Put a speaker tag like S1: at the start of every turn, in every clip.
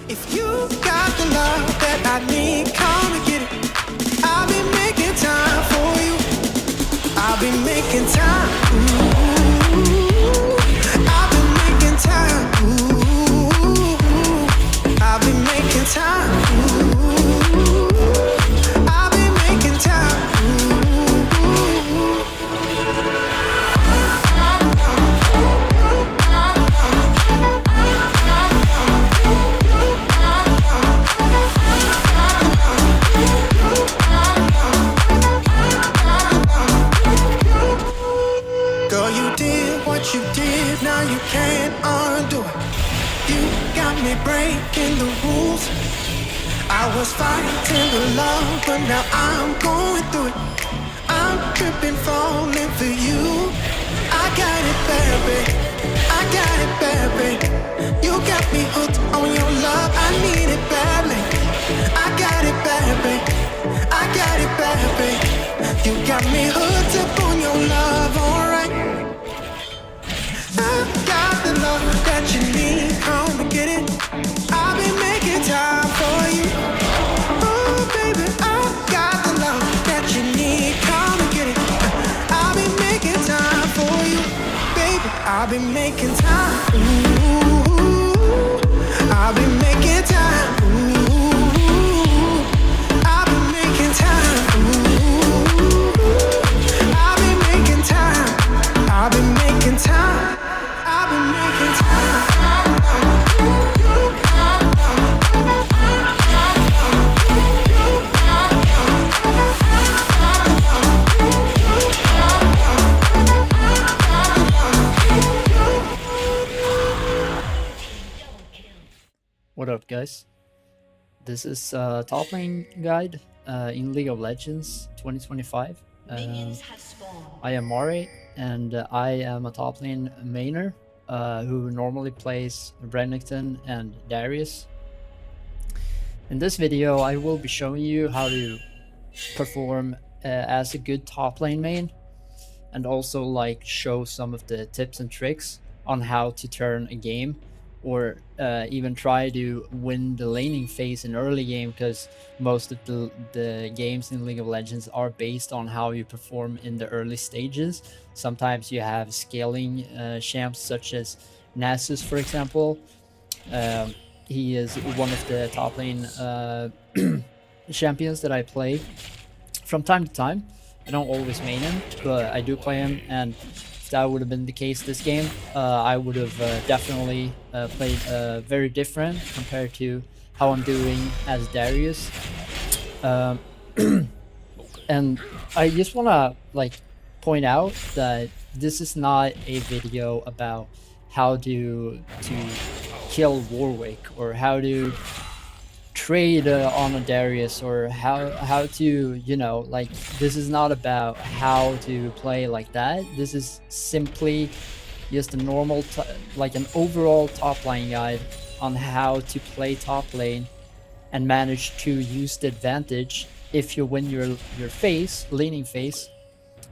S1: If you got the love that I need, come and get it. I'll be making time for you. I'll be making time. Ooh, I'll be making time. Ooh, I'll be making time. Ooh, I'll be making time. Girl, you did what you did, now you can't undo it. You got me breaking the rules. I was fighting the love, but now I'm going through it. I'm tripping, falling for you. I got it bad, babe. I got it bad, babe. You got me hooked on your love, I need it badly. I got it bad, babe. I got it bad, babe. You got me hooked up on your love, alright. I got the love that you need, come and get it. I'll be making time for you. Oh baby, I got the love that you need, come and get it. I'll be making time for you, baby. I'll be making time. Ooh, I'll be making time. Ooh, I'll be making time. Ooh, I'll be making time. I'll be making time. I'll be making time.
S2: What up, guys? This is Toplane guide in League of Legends 2025. I am Mari, and I am a toplane mainer who normally plays Renekton and Darius. In this video, I will be showing you how to perform as a good toplane main, and also like show some of the tips and tricks on how to turn a game, or even try to win the laning phase in early game, because most of the games in League of Legends are based on how you perform in the early stages. Sometimes you have scaling champs such as Nasus, for example. He is one of the top lane champions that I play from time to time. I don't always main him, but I do play him, and if that would have been the case this game, I would have definitely played very different compared to how I'm doing as Darius. And I just want to like point out that this is not a video about how to kill Warwick, or how to trade on a Darius, or how to, you know, like, this is not about how to play like that. This is simply just a normal like an overall top lane guide on how to play top lane and manage to use the advantage if you win your laning phase,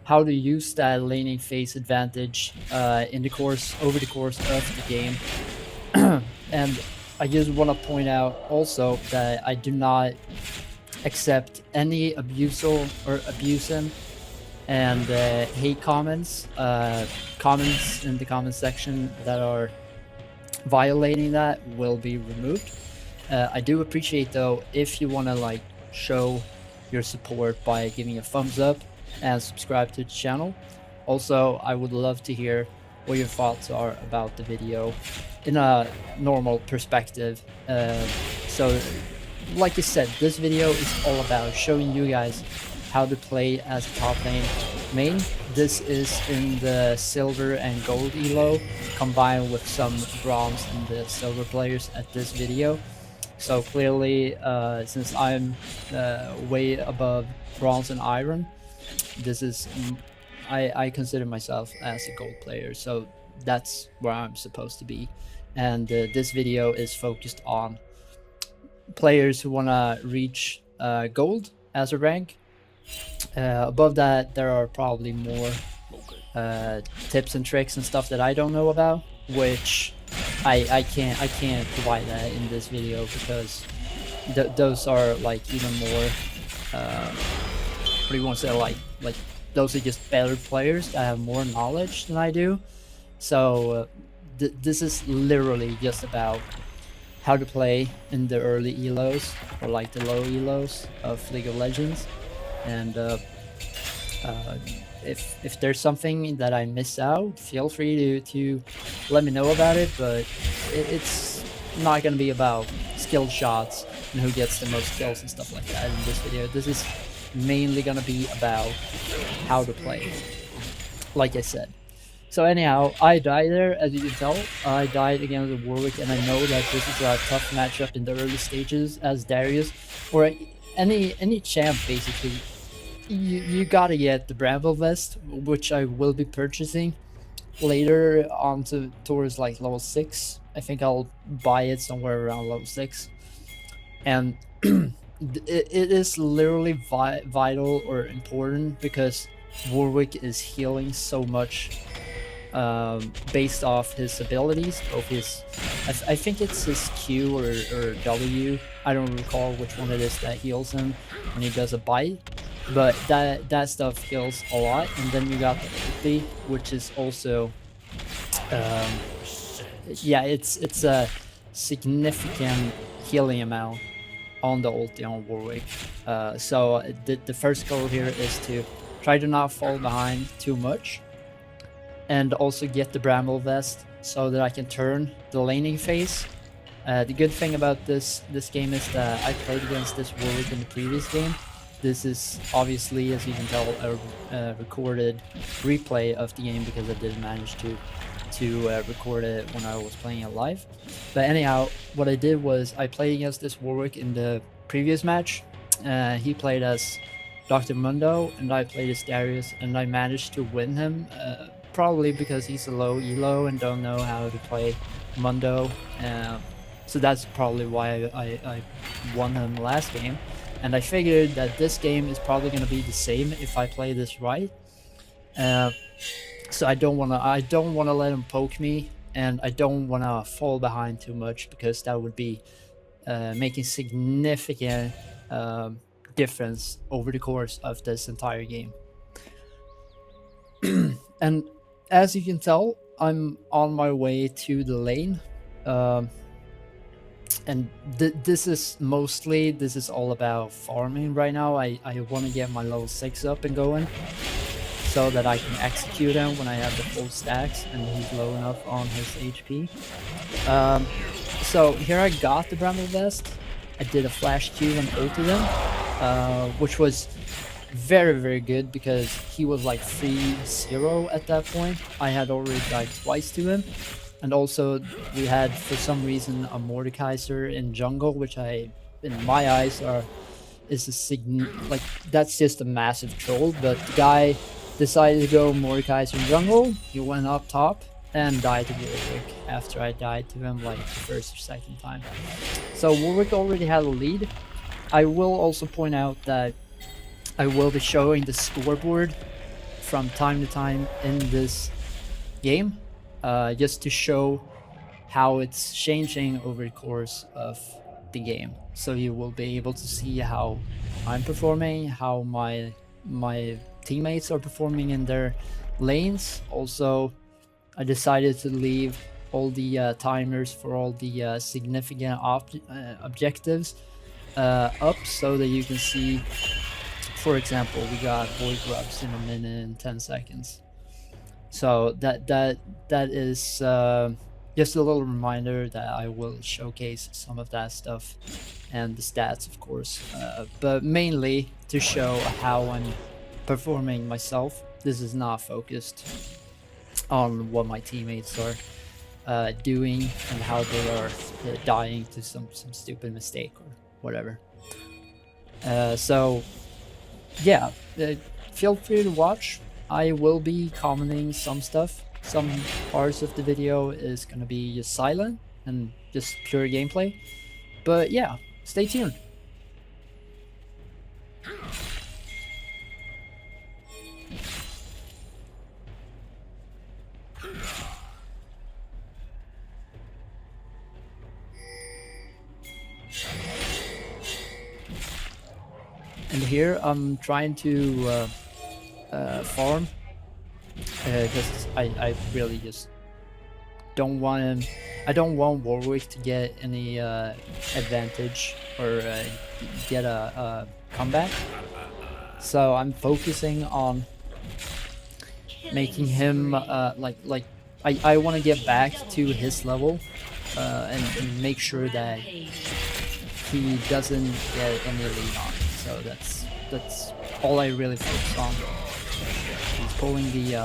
S2: how to use that laning phase advantage over the course of the game. And I just want to point out also that I do not accept any abusal or abusing and hate comments in the comment section that are violating that will be removed. I do appreciate, though, if you want to like show your support by giving a thumbs up and subscribe to the channel. Also, I would love to hear what your thoughts are about the video in a normal perspective. So like I said, this video is all about showing you guys how to play as a top lane main. This is in the silver and gold elo, combined with some bronze and the silver players at this video. So clearly, since I'm way above bronze and iron, this is I consider myself as a gold player, so that's where I'm supposed to be. And this video is focused on players who want to reach gold as a rank. Above that, there are probably more tips and tricks and stuff that I don't know about, which I can't provide that in this video because those are like even more what do you want to say, like those are just better players that have more knowledge than I do. So this is literally just about how to play in the early elos or like the low elos of League of Legends. And uh, if there's something that I miss out, feel free to let me know about it. But it's not going to be about skill shots and who gets the most kills and stuff like that in this video. This is mainly going to be about how to play, like I said. So anyhow, I died there, as you can tell. I died against Warwick, and I know that this is a tough matchup in the early stages as Darius, or any champ basically. You gotta get the Bramble Vest, which I will be purchasing later on towards like level 6. I think I'll buy it somewhere around level 6. And it is literally vital or important because Warwick is healing so much based off his abilities, both his, I think it's his Q or W. I don't recall which one it is that heals him when he does a bite, but that stuff heals a lot. And then you got the ulti, which is also, yeah, it's a significant healing amount on the ulti on Warwick. So the first goal here is to try to not fall behind too much, and also get the Bramble Vest so that I can turn the laning phase. The good thing about this game is that I played against this Warwick in the previous game. This is obviously, as you can tell, a recorded replay of the game because I didn't manage to record it when I was playing it live. But anyhow, what I did was I played against this Warwick in the previous match. He played as Dr. Mundo and I played as Darius, and I managed to win him. Probably because he's a low elo and don't know how to play Mundo. So that's probably why I won him last game. And I figured that this game is probably going to be the same if I play this right. So I don't want to let him poke me, and I don't want to fall behind too much because that would be making significant difference over the course of this entire game. And as you can tell, I'm on my way to the lane. And this is all about farming right now. I want to get my level 6 up and going so that I can execute him when I have the full stacks and he's low enough on his HP. So here I got the Bramble Vest. I did a flash Q and ulted him, which was very good because he was like 3-0 at that point. I had already died twice to him, and also we had for some reason a Mordekaiser in jungle, which in my eyes is like that's just a massive troll. But the guy decided to go Mordekaiser in jungle. He went up top and died to Warwick after I died to him like the first or second time. So Warwick already had a lead. I will also point out that I will be showing the scoreboard from time to time in this game, just to show how it's changing over the course of the game. So you will be able to see how I'm performing, how my teammates are performing in their lanes. Also, I decided to leave all the timers for all the significant objectives up so that you can see. For example, we got Void Grubs in 1 minute and 10 seconds. So that is just a little reminder that I will showcase some of that stuff and the stats, of course, but mainly to show how I'm performing myself. This is not focused on what my teammates are doing and how they are dying to some stupid mistake or whatever. So yeah, feel free to watch. I will be commenting some stuff. Some parts of the video is going to be just silent and just pure gameplay. But yeah, stay tuned. And here I'm trying to farm because I really just don't want him. I don't want Warwick to get any advantage or get a comeback. So I'm focusing on making him like I want to get back to his level and make sure that he doesn't get any lead on. So that's all I really focus on. He's pulling the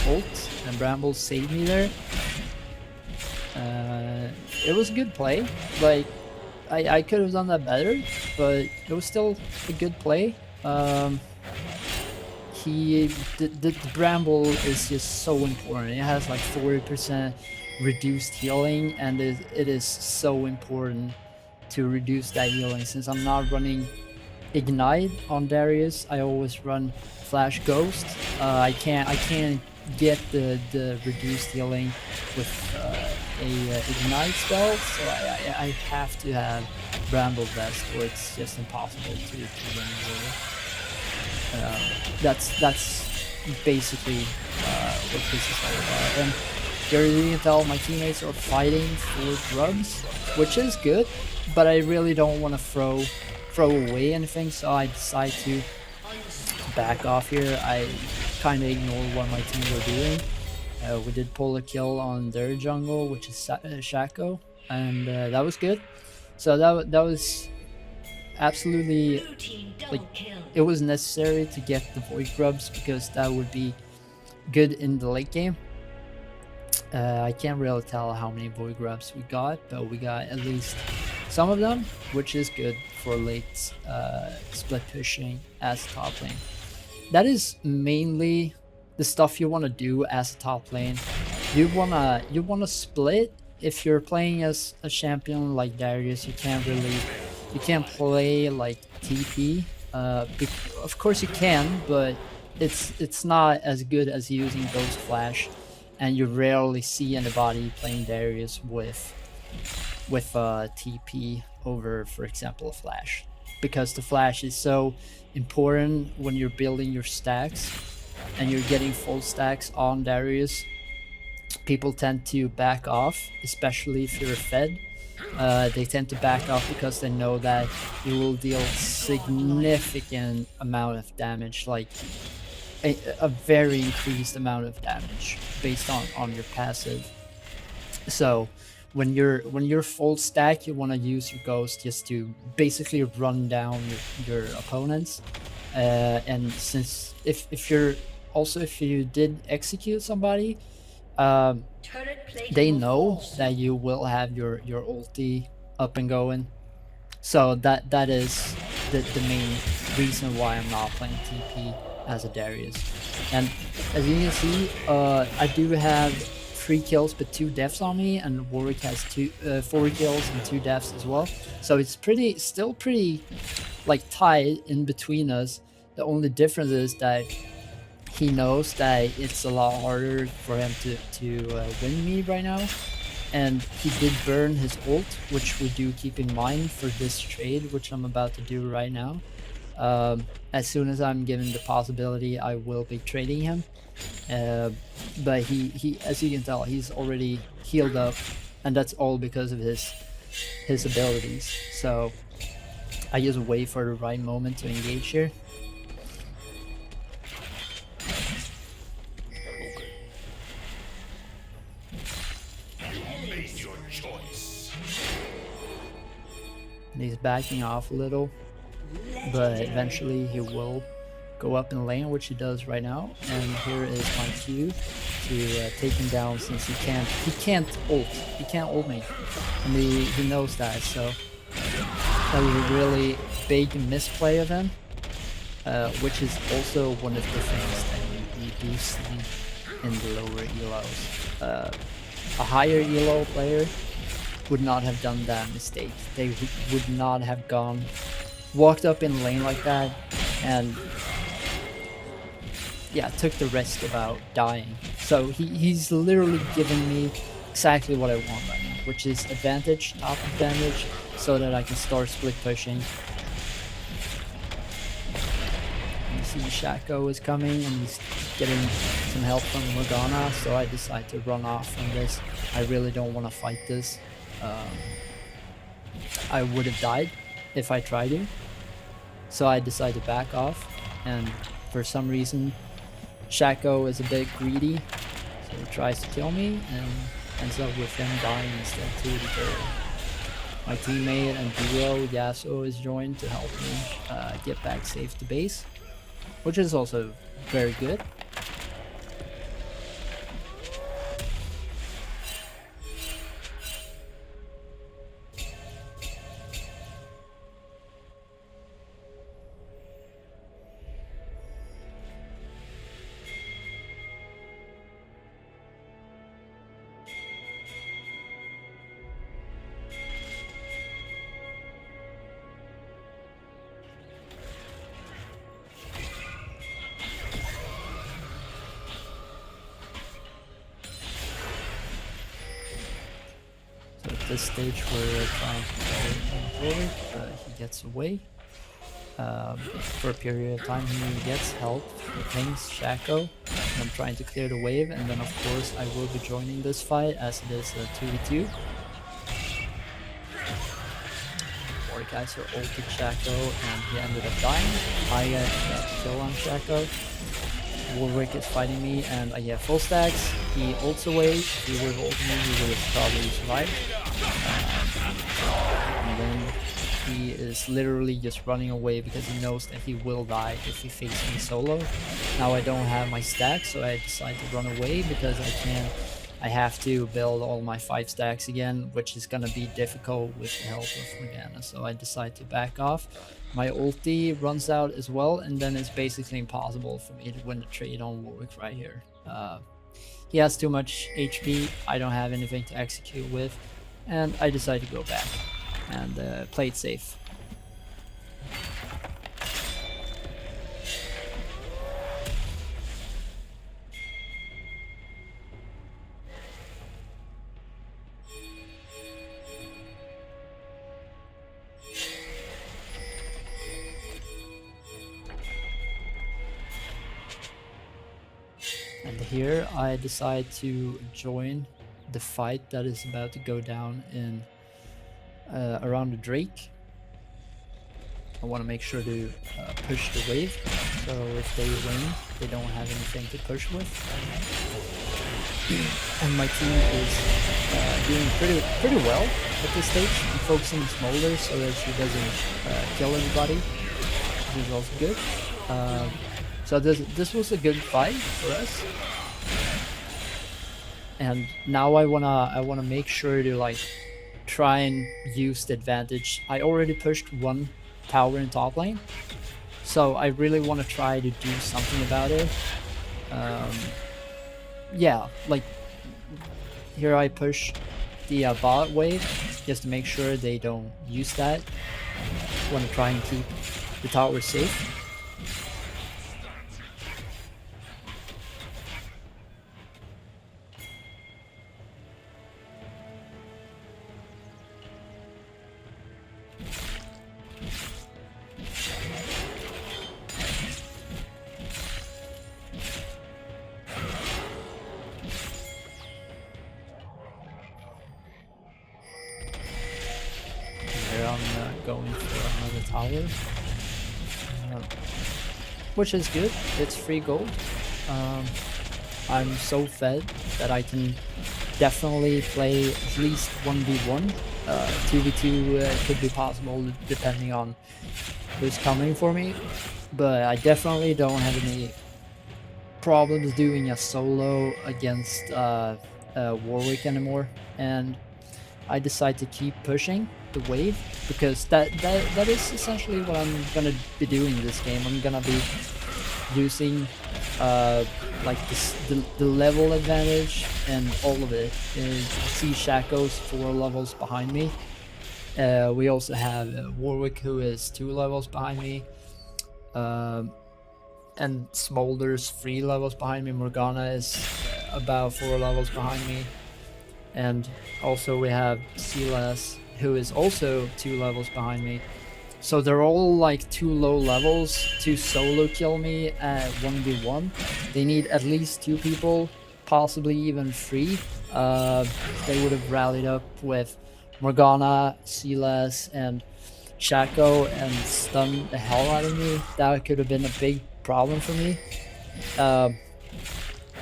S2: ult, and Bramble saved me there. It was a good play. Like I could have done that better, but it was still a good play. The Bramble is just so important. It has like 40% reduced healing, and it is so important to reduce that healing. Since I'm not running Ignite on Darius, I always run Flash Ghost. I can't get the reduced healing with a Ignite spell, so I have to have Bramble Vest, or it's just impossible to run away. That's basically what this is all about. And you can tell my teammates are fighting for grubs, which is good, but I really don't want to throw away anything, so I decide to back off here. I kind of ignore what my team were doing. We did pull a kill on their jungle, which is Shaco, and that was good. So that was absolutely, like, it was necessary to get the void grubs because that would be good in the late game. I can't really tell how many void grubs we got, but we got at least some of them, which is good for late split pushing as top lane. That is mainly the stuff you want to do as a top lane. You wanna split. If you're playing as a champion like Darius, you can't play like TP. Of course you can, but it's not as good as using Ghost Flash, and you rarely see anybody playing Darius with TP over, for example, a Flash, because the Flash is so important when you're building your stacks and you're getting full stacks on Darius. People tend to back off, especially if you're a Fed. They tend to back off because they know that you will deal significant amount of damage, like a very increased amount of damage based on your passive. So when you're full stack, you want to use your ghost just to basically run down your opponents. And since if you did execute somebody, they know that you will have your ulti up and going. So that is the main reason why I'm not playing TP as a Darius. And as you can see, I do have 3 kills but 2 deaths on me, and Warwick has 4 kills and 2 deaths as well. So it's still pretty like tight in between us. The only difference is that he knows that it's a lot harder for him to win me right now, and he did burn his ult, which we do keep in mind for this trade, which I'm about to do right now. As soon as I'm given the possibility, I will be trading him. But he, as you can tell, he's already healed up, and that's all because of his abilities. So I just wait for the right moment to engage here. And he's backing off a little, but eventually he will go up in lane, which he does right now. And here is my cue to take him down, since he can't ult me, and he knows that. So that was a really big misplay of him, which is also one of the things that you do see in the lower elos. A higher elo player would not have done that mistake. They would not have walked up in lane like that and took the risk about dying. So he's literally giving me exactly what I want right now, which is advantage, top advantage, so that I can start split pushing. see Shaco is coming and he's getting some help from Morgana, so I decide to run off from this. I really don't want to fight this. I would have died if I tried to, so I decide to back off, and for some reason Shaco is a bit greedy, so he tries to kill me and ends up with him dying instead too. My teammate and duo Yasuo is joined to help me get back safe to base, which is also very good. So at this stage we're trying to go forward, but he gets away. For a period of time he gets help, he pings Shaco, and I'm trying to clear the wave, and then of course I will be joining this fight as it is a 2v2. Mordekaiser ulted Shaco and he ended up dying. I got a kill on Shaco. Warwick is fighting me and I get full stacks. He ults away. If he would have ulted me, he would have probably survived. And then he is literally just running away because he knows that he will die if he faces me solo. Now I don't have my stacks, so I decide to run away because I have to build all my 5 stacks again, which is gonna be difficult with the help of Morgana, so I decide to back off. My ulti runs out as well, and then it's basically impossible for me to win the trade on Warwick right here. He has too much HP, I don't have anything to execute with, and I decide to go back and play it safe. And here I decide to join the fight that is about to go down in around the Drake. I want to make sure to push the wave, so if they win, they don't have anything to push with. And my team is doing pretty well at this stage. I'm focusing Smolder so that she doesn't kill anybody, which is also good. So this was a good fight for us, and now I wanna make sure to like try and use the advantage. I already pushed 1 tower in top lane, so I really want to try to do something about it. Yeah, like here I push the bot wave just to make sure they don't use that. I want to try and keep the tower safe. I'm going for another tower, which is good. It's free gold. I'm so fed that I can definitely play at least 1v1. 2v2 could be possible depending on who's coming for me, but I definitely don't have any problems doing a solo against Warwick anymore, and I decide to keep pushing the wave because that is essentially what I'm gonna be doing in this game. I'm gonna be using like the level advantage and all of it. See Shaco's 4 levels behind me. We also have Warwick, who is 2 levels behind me, and Smolder's 3 levels behind me. Morgana is about 4 levels behind me, and also we have Silas, who is also 2 levels behind me. So they're all like too low levels to solo kill me at 1v1. They need at least 2 people, possibly even 3. They would have rallied up with Morgana, Silas, and Shaco and stunned the hell out of me. That could have been a big problem for me.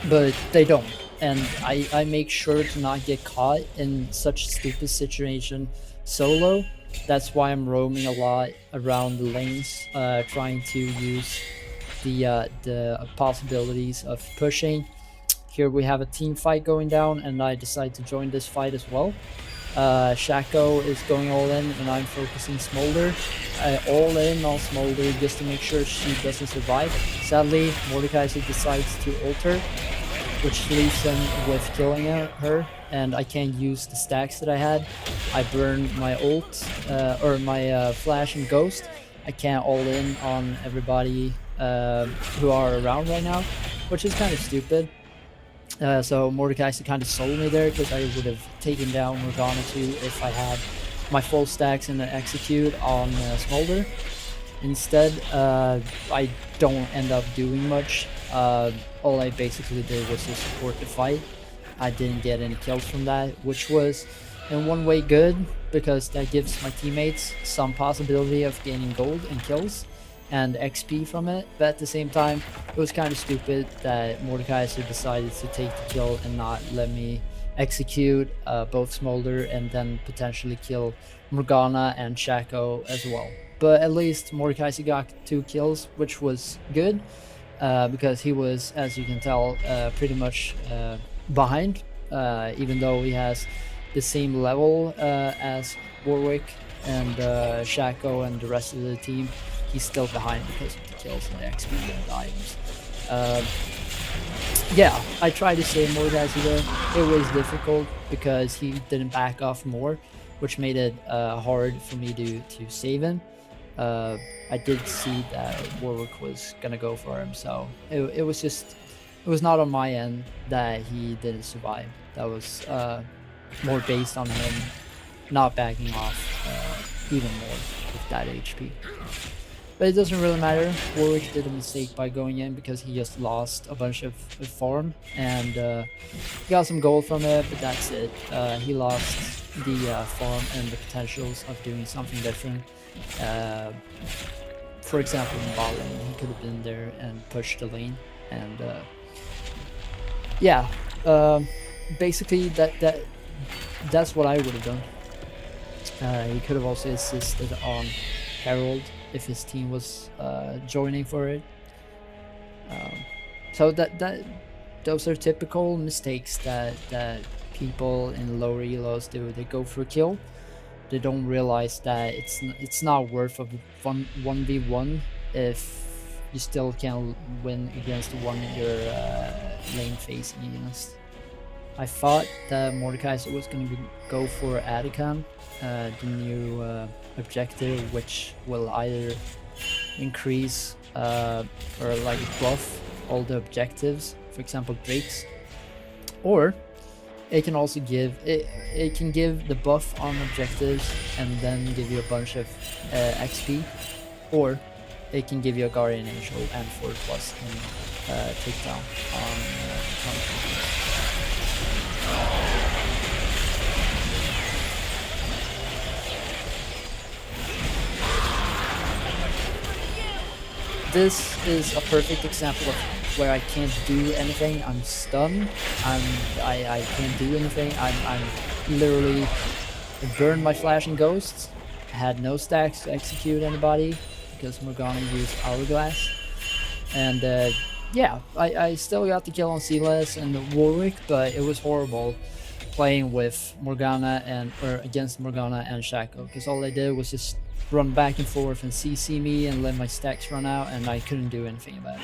S2: But they don't. And I make sure to not get caught in such stupid situation solo. That's why I'm roaming a lot around the lanes, trying to use the possibilities of pushing. Here we have a team fight going down, and I decide to join this fight as well. Shaco is going all in, and I'm focusing Smolder. All in on Smolder just to make sure she doesn't survive. Sadly, Mordecai decides to ult her, which leaves him with killing her, and I can't use the stacks that I had. I burned my ult, or my flash and ghost. I can't all in on everybody who are around right now, which is kind of stupid. So Mordecai kind of sold me there, because I would have taken down Morgana too if I had my full stacks and the execute on Smolder. Instead, I don't end up doing much. All I basically did was to support the fight. I didn't get any kills from that, which was in one way good, because that gives my teammates some possibility of gaining gold and kills and XP from it. But at the same time, it was kind of stupid that Mordecai decided to take the kill and not let me execute both Smolder and then potentially kill Morgana and Shaco as well. But at least Mordecai got 2 kills, which was good, because he was, as you can tell, pretty much behind, even though he has the same level as Warwick and Shaco and the rest of the team. He's still behind because of the kills and the XP and the items. Yeah, I tried to save Mordecai there. It was difficult because he didn't back off more, which made it hard for me to save him. I did see that Warwick was gonna go for him, so it was not on my end that he didn't survive. That was more based on him not backing off even more with that HP. But it doesn't really matter. Warwick did a mistake by going in because he just lost a bunch of farm, and he got some gold from it, but that's it. He lost the farm and the potentials of doing something different. For example, in bot lane, he could have been there and pushed the lane, and yeah, basically that's what I would have done. He could have also assisted on Herald if his team was joining for it. So those are typical mistakes that people in lower elos do. They go for a kill. They don't realize that it's not worth of 1v1 if you still can't win against the one you're lane facing against. I thought that Mordecai was going to go for Adikan, the new objective, which will either increase or like buff all the objectives, for example Drake's, or it can also give it can give the buff on objectives and then give you a bunch of XP, or it can give you a Guardian Angel and 4+ in takedown on This is a perfect example of where I can't do anything. I'm stunned. I can't do anything. I'm literally burned my flash and ghosts. I had no stacks to execute anybody because Morgana used Hourglass. And yeah, I still got the kill on Silas and Warwick, but it was horrible playing with Morgana or against Morgana and Shaco, because all I did was just run back and forth and CC me and let my stacks run out, and I couldn't do anything about it.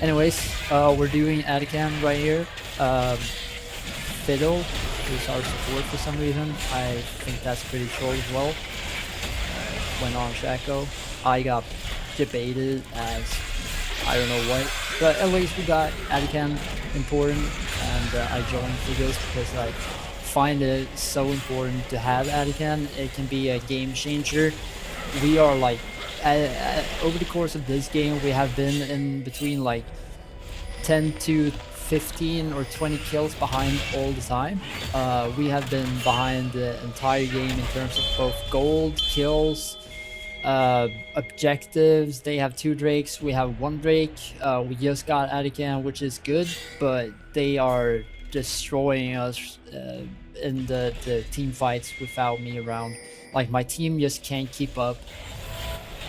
S2: Anyways, we're doing Atacam right here. Fiddle is our support for some reason. I think that's pretty troll as well. Went on Shaco. I got debated as I don't know what, but at least we got Atacam important, and I joined Figos because I find it so important to have Atacam. It can be a game changer. We are like, over the course of this game, we have been in between like 10 to 15 or 20 kills behind all the time. We have been behind the entire game in terms of both gold, kills, objectives. They have 2 drakes, we have 1 drake. We just got Atacam, which is good, but they are destroying us in the team fights without me around. Like, my team just can't keep up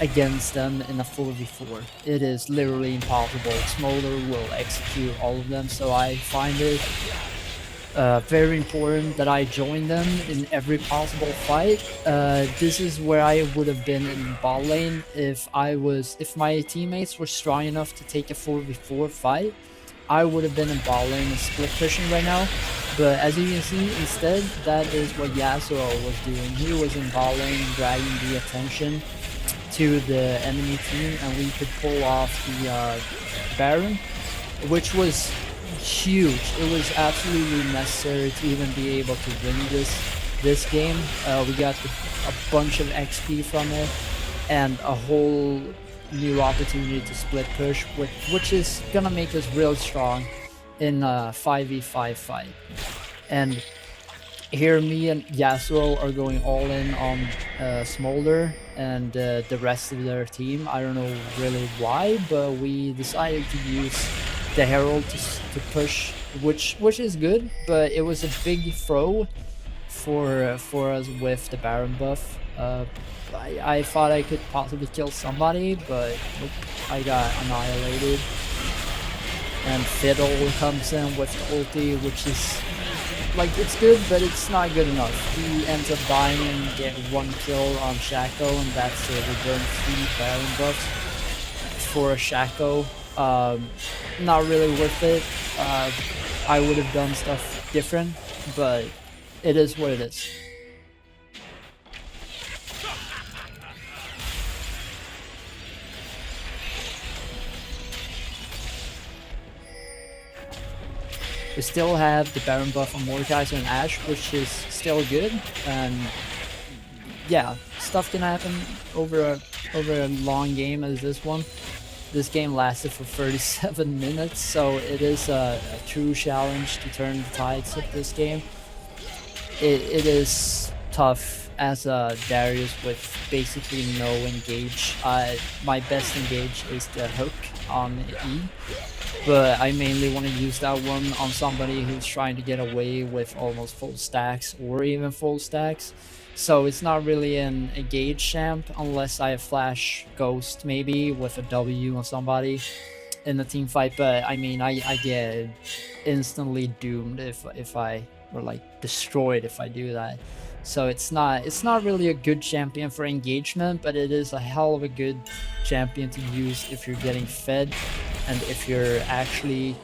S2: against them in a 4v4. It is literally impossible. Smolder will execute all of them, so I find it very important that I join them in every possible fight. This is where I would have been in bot lane if my teammates were strong enough to take a 4v4 fight. I would have been in bot lane and split pushing right now. But as you can see, instead, that is what Yasuo was doing. He was in bot lane, dragging the attention to the enemy team, and we could pull off the Baron, which was huge. It was absolutely necessary to even be able to win this game. We got a bunch of XP from it, and a whole new opportunity to split push, which is gonna make us real strong in a 5v5 fight. And here me and Yasuo are going all in on Smolder and the rest of their team. I don't know really why, but we decided to use the Herald to push, which is good, but it was a big throw for us with the Baron buff. I thought I could possibly kill somebody, but nope, I got annihilated. And Fiddle comes in with the ulti, which is like, it's good, but it's not good enough. He ends up dying and get 1 kill on Shaco, and that's it. We burn 3 Baron buffs for a Shaco. Not really worth it. I would have done stuff different, but it is what it is. We still have the Baron buff on Mordekaiser and Ashe, which is still good, and yeah, stuff can happen over a long game as this one. This game lasted for 37 minutes, so it is a true challenge to turn the tides of this game. It is tough as a Darius with basically no engage. My best engage is the hook on E, but I mainly want to use that one on somebody who's trying to get away with almost full stacks or even full stacks. So it's not really an engage champ unless I have flash ghost maybe with a W on somebody in the team fight, but I mean I get instantly doomed if I, or like destroyed if I do that. So it's not really a good champion for engagement, but it is a hell of a good champion to use if you're getting fed, and if you're actually,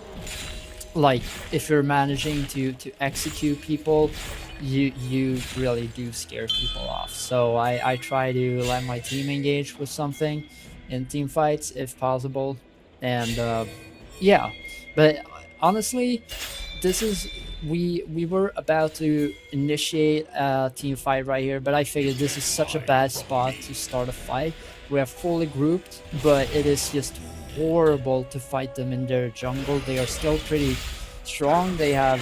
S2: like, if you're managing to execute people, you really do scare people off. So I try to let my team engage with something in team fights if possible, and yeah. But honestly, this is, we were about to initiate a team fight right here, but I figured this is such a bad spot to start a fight. We are fully grouped, but it is just horrible to fight them in their jungle. They are still pretty strong. They have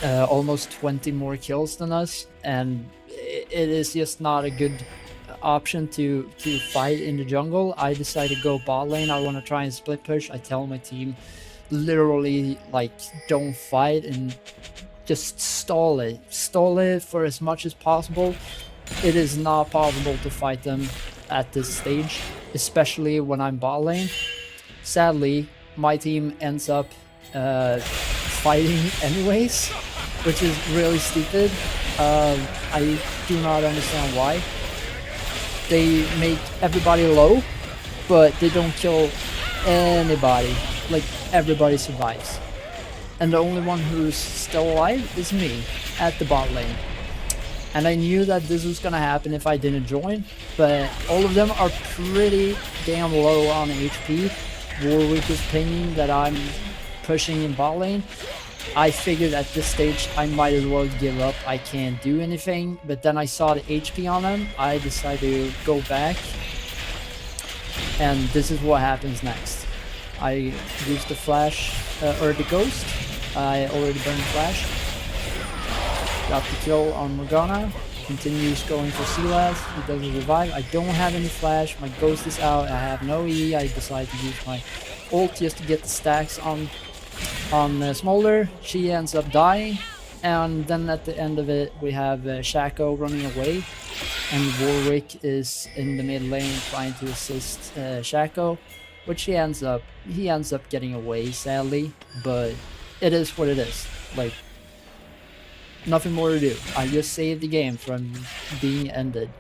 S2: almost 20 more kills than us, and it is just not a good option to fight in the jungle. I decided to go bot lane. I want to try and split push. I tell my team literally, like, don't fight and just stall it for as much as possible. It is not possible to fight them at this stage, especially when I'm bot lane. Sadly, my team ends up fighting anyways, which is really stupid. I do not understand why. They make everybody low, but they don't kill anybody. Like, everybody survives. And the only one who's still alive is me at the bot lane. And I knew that this was gonna happen if I didn't join, but all of them are pretty damn low on HP. Warwick is pinging that I'm pushing in bot lane. I figured at this stage I might as well give up, I can't do anything, but then I saw the HP on them, I decided to go back, and this is what happens next. I use the flash, or the ghost, I already burned flash, got the kill on Morgana, continues going for Silas, he doesn't revive, I don't have any flash, my ghost is out, I have no E, I decide to use my ult just to get the stacks on Smolder. She ends up dying, and then at the end of it we have Shaco running away, and Warwick is in the mid lane trying to assist Shaco, which he ends up getting away, sadly, but it is what it is. Like, nothing more to do. I just saved the game from being ended.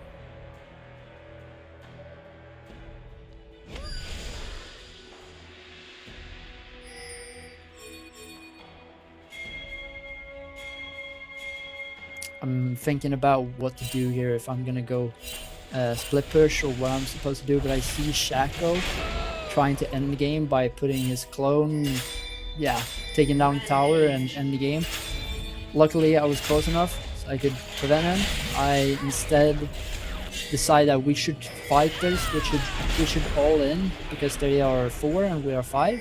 S2: I'm thinking about what to do here, if I'm gonna go split push or what I'm supposed to do, but I see Shaco trying to end the game by putting his clone, taking down the tower and end the game. Luckily I was close enough so I could prevent him. I instead decide that we should fight this, we should all in, because they are 4 and we are 5.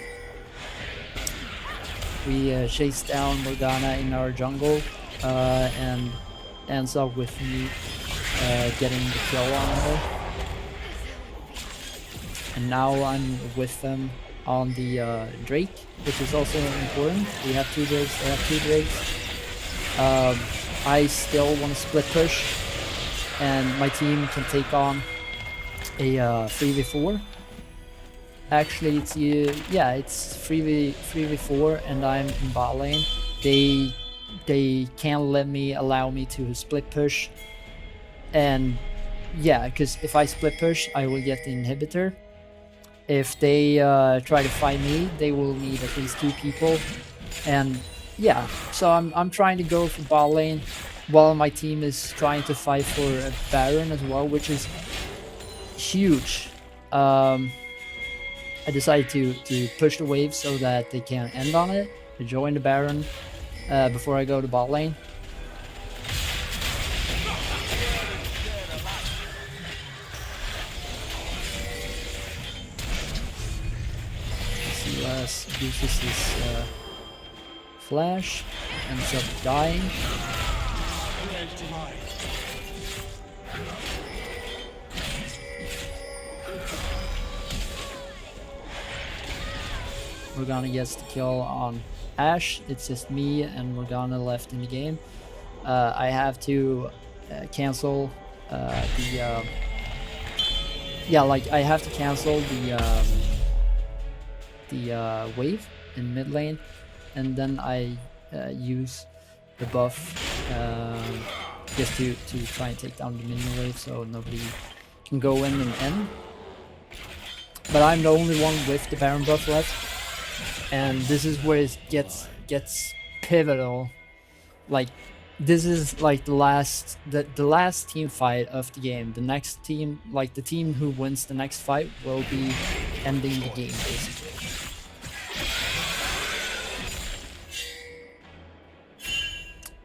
S2: We chase down Morgana in our jungle, and ends up with me getting the kill on her. And now I'm with them on the Drake, which is also important. We have 2 Drakes, they have 2 Drakes. I still want to split push, and my team can take on a 3v4. Actually, it's 3v4, and I'm in bot lane. They can't allow me to split push, and because if I split push I will get the inhibitor. If they try to fight me, they will need at least 2 people, and so I'm trying to go for bot lane while my team is trying to fight for a Baron as well, which is huge. I decided to push the wave so that they can end on it, to join the Baron before I go to bot lane. Silas uses his flash, ends up dying. Morgana gets the kill on Ashe. It's just me and Morgana left in the game. I have to cancel I have to cancel the wave in mid lane, and then I use the buff just to try and take down the minion wave so nobody can go in and end. But I'm the only one with the Baron buff left, and this is where it gets pivotal. Like, this is like the last team fight of the game. The next team, like the team who wins the next fight, will be ending the game basically.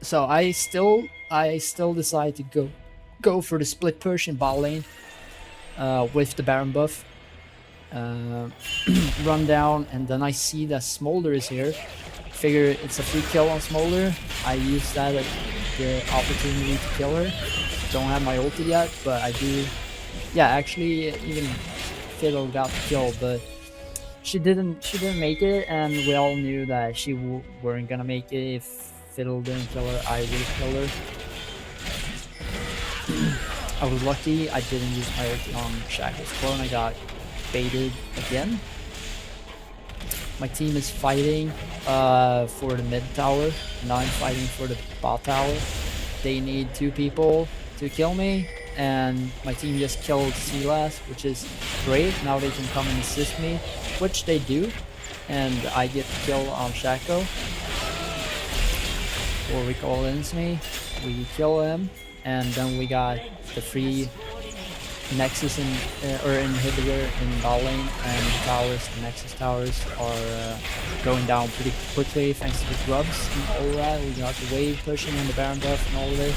S2: So I still decide to go for the split push in bot lane with the Baron buff. Run down, and then I see that Smolder is here. Figure it's a free kill on Smolder. I use that as the opportunity to kill her. Don't have my ulti yet, but I do. Yeah, actually, even Fiddle got the kill, but she didn't make it, and we all knew that she weren't gonna make it. If Fiddle didn't kill her, I would kill her. I was lucky I didn't use my ulti on Shackle's clone. I got baited again. My team is fighting for the mid tower, and I'm fighting for the bot tower. They need 2 people to kill me. and my team just killed Silas, which is great. Now they can come and assist me, which they do, and I get the kill on Shaco. Or we call me, we kill him, and then we got the free Nexus or inhibitor in bot lane, and the towers, the Nexus towers, are going down pretty quickly thanks to the grubs and all that. We got the wave pushing and the Baron buff and all of it.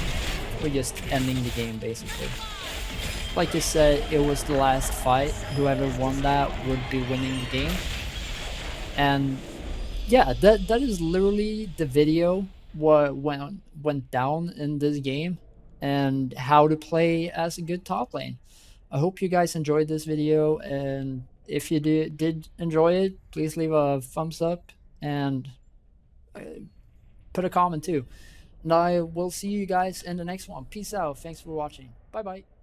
S2: We're just ending the game basically. Like I said, it was the last fight. Whoever won that would be winning the game. And yeah, that is literally the video what went down in this game and how to play as a good top lane. I hope you guys enjoyed this video, and if you did enjoy it, please leave a thumbs up and put a comment too. And I will see you guys in the next one. Peace out. Thanks for watching. Bye bye.